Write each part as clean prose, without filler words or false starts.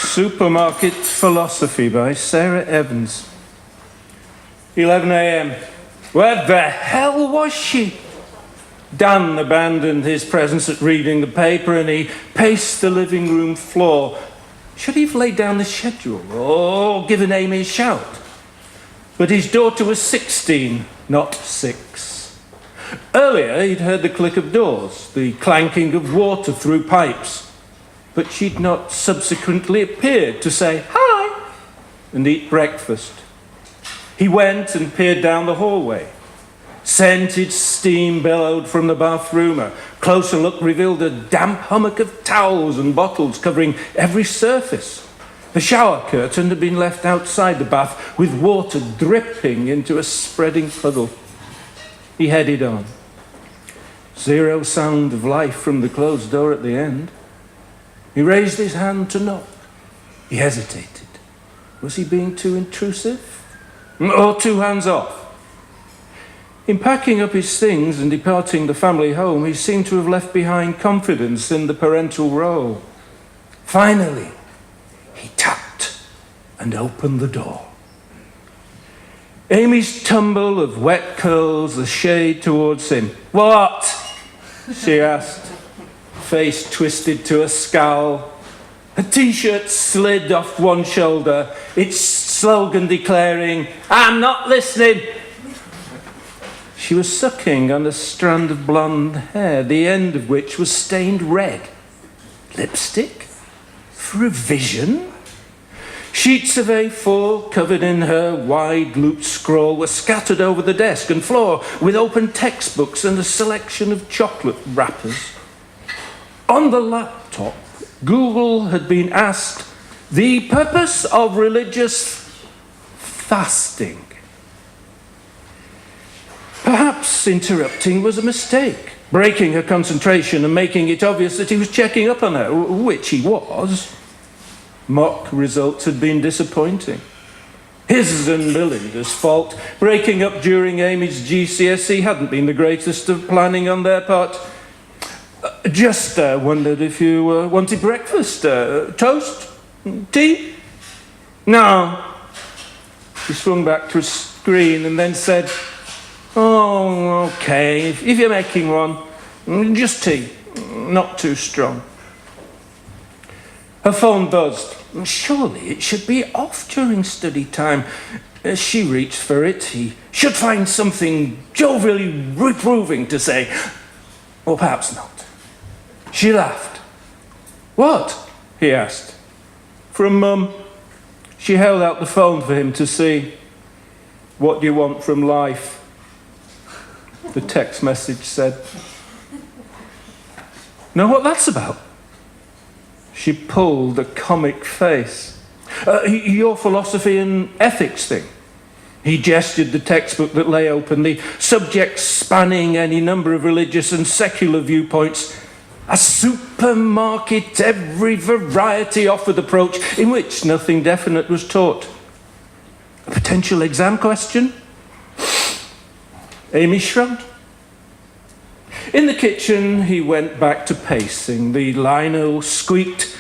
Supermarket Philosophy by Sarah Evans. 11 a.m. Where the hell was she? Dan abandoned his presence at reading the paper and he paced the living room floor. Should he have laid down the schedule or given Amy a shout? But his daughter was 16, not 6. Earlier, he'd heard the click of doors, the clanking of water through pipes, but she'd not subsequently appeared to say hi and eat breakfast. He went and peered down the hallway. Scented steam billowed from the bathroom. A closer look revealed a damp hummock of towels and bottles covering every surface. The shower curtain had been left outside the bath with water dripping into a spreading puddle. He headed on. Zero sound of life from the closed door at the end. He raised his hand to knock. He hesitated. Was he being too intrusive? Or too hands-off? In packing up his things and departing the family home, he seemed to have left behind confidence in the parental role. Finally, he tapped and opened the door. Amy's tumble of wet curls a shade towards him. "What?" she asked, face twisted to a scowl. Her t-shirt slid off one shoulder, its slogan declaring, "I'm not listening." She was sucking on a strand of blonde hair, the end of which was stained red. Lipstick? For a vision? Sheets of A4 covered in her wide-looped scroll were scattered over the desk and floor with open textbooks and a selection of chocolate wrappers. On the laptop, Google had been asked the purpose of religious fasting. Perhaps interrupting was a mistake, breaking her concentration and making it obvious that he was checking up on her, which he was. Mock results had been disappointing. His and Belinda's fault. Breaking up during Amy's GCSE hadn't been the greatest of planning on their part. Just wondered if you wanted breakfast. Toast? Tea? No. He swung back to his screen and then said, "Oh, okay, if you're making one, just tea, not too strong." Her phone buzzed. Surely it should be off during study time. As she reached for it, he should find something jovially reproving to say. Or perhaps not. She laughed. "What?" he asked. "From Mum." She held out the phone for him to see. "What do you want from life?" the text message said. Know what that's about? She pulled a comic face. Your philosophy and ethics thing. He gestured the textbook that lay open, the subjects spanning any number of religious and secular viewpoints. A supermarket, every variety offered approach in which nothing definite was taught. A potential exam question? Amy shrugged. In the kitchen, he went back to pacing. The lino squeaked.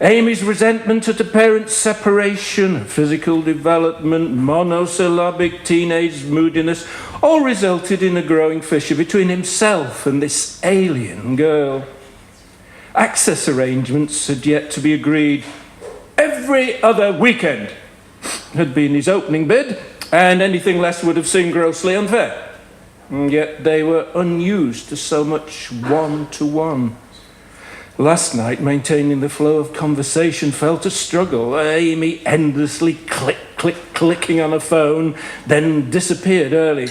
Amy's resentment at a parent's separation, physical development, monosyllabic teenage moodiness, all resulted in a growing fissure between himself and this alien girl. Access arrangements had yet to be agreed. Every other weekend had been his opening bid, and anything less would have seemed grossly unfair. And yet they were unused to so much one-to-one. Last night, maintaining the flow of conversation felt a struggle. Amy endlessly clicking on her phone, then disappeared early.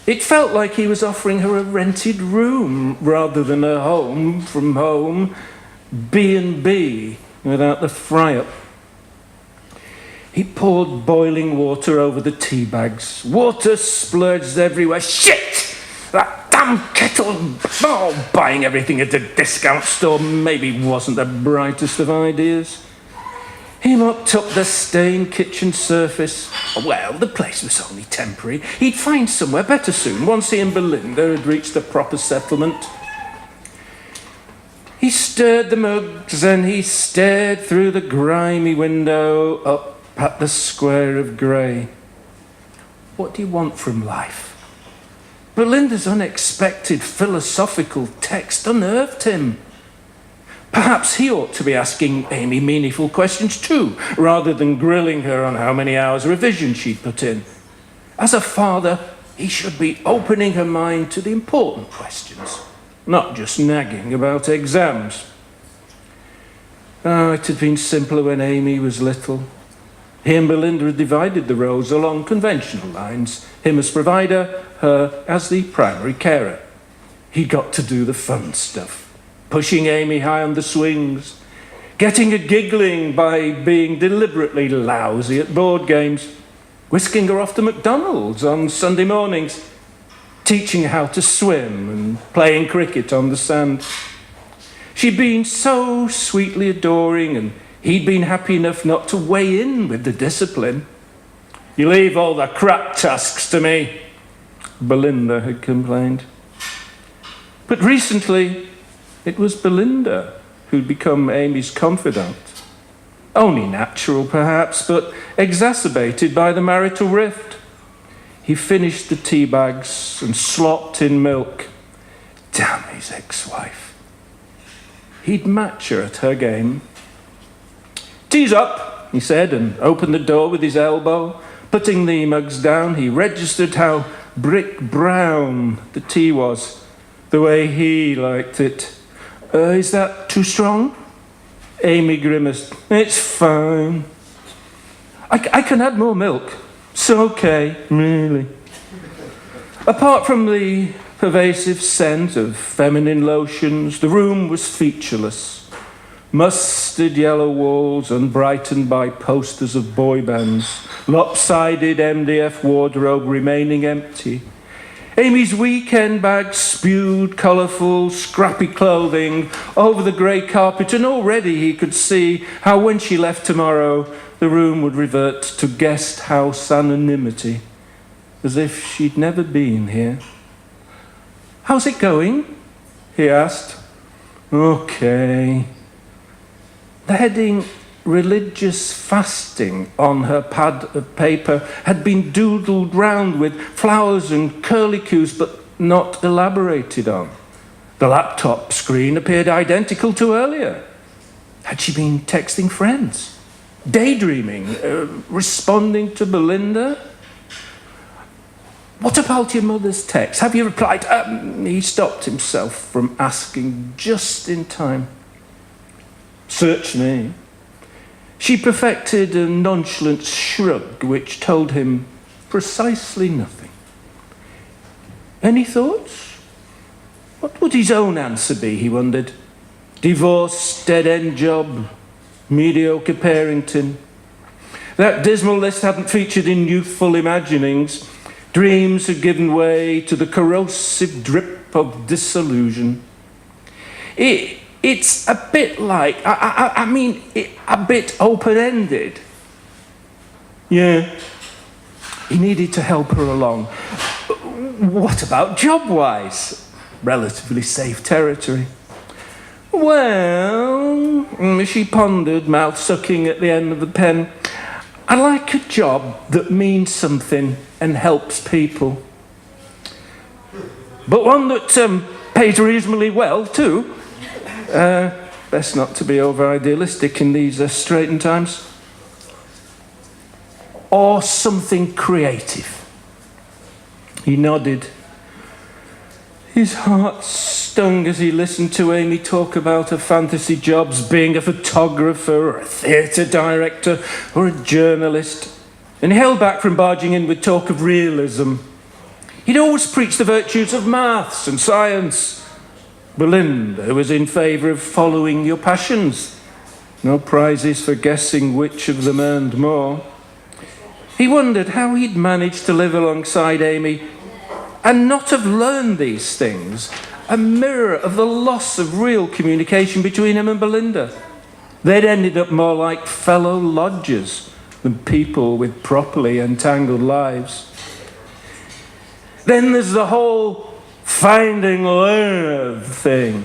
It felt like he was offering her a rented room rather than a home from home, B&B without the fry-up. He poured boiling water over the tea bags. Water splurged everywhere. Shit! That damn kettle! Oh, buying everything at a discount store maybe wasn't the brightest of ideas. He mopped up the stained kitchen surface. Well, the place was only temporary. He'd find somewhere better soon, once he and Belinda had reached a proper settlement. He He stirred the mugs and he stared through the grimy window up at the square of grey. What do you want from life? Belinda's unexpected philosophical text unnerved him. Perhaps he ought to be asking Amy meaningful questions too, rather than grilling her on how many hours revision she'd put in. As a father, he should be opening her mind to the important questions, not just nagging about exams. Oh, it had been simpler when Amy was little. He and Belinda had divided the roles along conventional lines, him as provider, her as the primary carer. He got to do the fun stuff, pushing Amy high on the swings, getting her giggling by being deliberately lousy at board games, whisking her off to McDonald's on Sunday mornings, teaching her how to swim and playing cricket on the sand. She'd been so sweetly adoring, and he'd been happy enough not to weigh in with the discipline. "You leave all the crap tasks to me," Belinda had complained. But recently, it was Belinda who'd become Amy's confidant. Only natural, perhaps, but exacerbated by the marital rift. He finished the tea bags and slopped in milk. Damn his ex-wife. He'd match her at her game. "Tea's up," he said, and opened the door with his elbow. Putting the mugs down, he registered how brick brown the tea was, the way he liked it. Is that too strong?" Amy grimaced. "It's fine. I can add more milk. It's okay, really." Apart from the pervasive scent of feminine lotions, the room was featureless. Mustard yellow walls unbrightened by posters of boy bands, lopsided MDF wardrobe remaining empty. Amy's weekend bag spewed colourful, scrappy clothing over the grey carpet, and already he could see how when she left tomorrow, the room would revert to guest house anonymity, as if she'd never been here. "How's it going?" he asked. "Okay." The heading "Religious Fasting" on her pad of paper had been doodled round with flowers and curlicues, but not elaborated on. The laptop screen appeared identical to earlier. Had she been texting friends? Daydreaming? Responding to Belinda? "What about your mother's text? Have you replied?" He stopped himself from asking just in time. "Search me." She perfected a nonchalant shrug which told him precisely nothing. Any thoughts? What would his own answer be, he wondered? Divorce, dead-end job, mediocre parenting. That dismal list hadn't featured in youthful imaginings. Dreams had given way to the corrosive drip of disillusion. It's a bit like, a bit open-ended. Yeah. He needed to help her along. What about job-wise? Relatively safe territory. Well, she pondered, mouth sucking at the end of the pen, I like a job that means something and helps people. But one that pays reasonably well, too. Best not to be over-idealistic in these straitened times. Or something creative. He nodded. His heart stung as he listened to Amy talk about her fantasy jobs, being a photographer or a theatre director or a journalist, and he held back from barging in with talk of realism. He'd always preached the virtues of maths and science. Belinda was in favour of following your passions. No prizes for guessing which of them earned more. He wondered how he'd managed to live alongside Amy and not have learned these things, a mirror of the loss of real communication between him and Belinda. They'd ended up more like fellow lodgers than people with properly entangled lives. Then there's the whole finding love thing.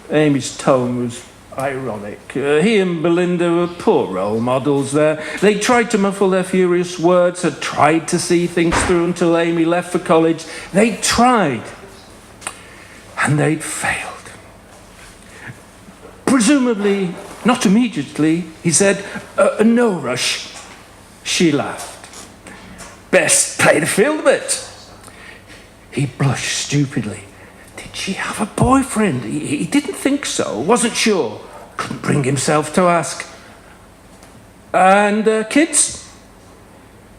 Amy's tone was ironic. He and Belinda were poor role models there. They tried to muffle their furious words, had tried to see things through until Amy left for college. They tried. And they'd failed. Presumably, not immediately, he said, no rush. She laughed. Best play the field of it. He blushed stupidly. Did she have a boyfriend? He didn't think so, wasn't sure. Couldn't bring himself to ask. And kids?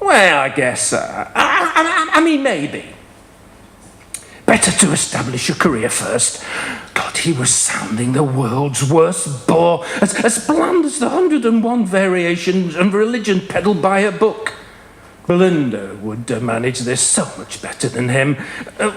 Well, I guess, I mean, maybe. Better to establish a career first. God, he was sounding the world's worst bore, as bland as the 101 variations of religion peddled by a book. Belinda would manage this so much better than him.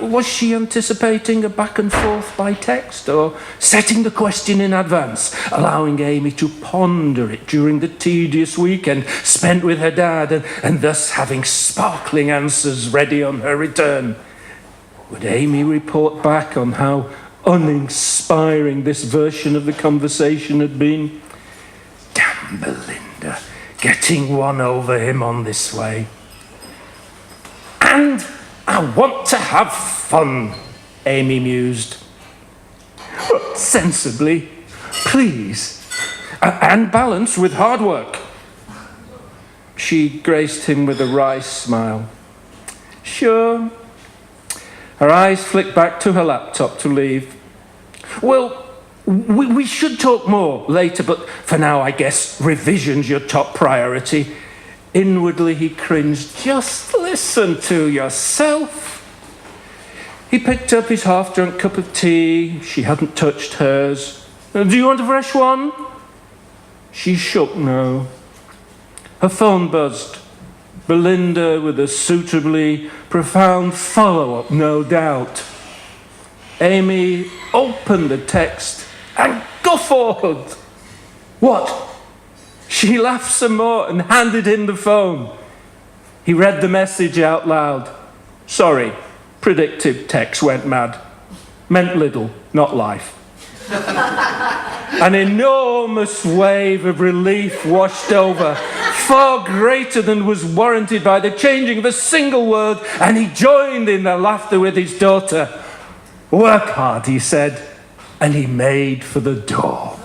Was she anticipating a back and forth by text, or setting the question in advance, allowing Amy to ponder it during the tedious weekend spent with her dad, and thus having sparkling answers ready on her return? Would Amy report back on how uninspiring this version of the conversation had been? Damn Belinda, getting one over him on this way. And I want to have fun, Amy mused. But sensibly, please. And balance with hard work. She graced him with a wry smile. Sure. Her eyes flicked back to her laptop to leave. Well, we should talk more later, but for now, I guess revision's your top priority. Inwardly, he cringed. Just listen to yourself. He picked up his half-drunk cup of tea. She hadn't touched hers. Do you want a fresh one? She shook no. Her phone buzzed. Belinda with a suitably profound follow-up, no doubt. Amy opened the text and guffawed. What? She laughed some more and handed him the phone. He read the message out loud. Sorry, predictive text went mad. Meant little, not life. An enormous wave of relief washed over, far greater than was warranted by the changing of a single word, and he joined in the laughter with his daughter. Work hard, he said, and he made for the door.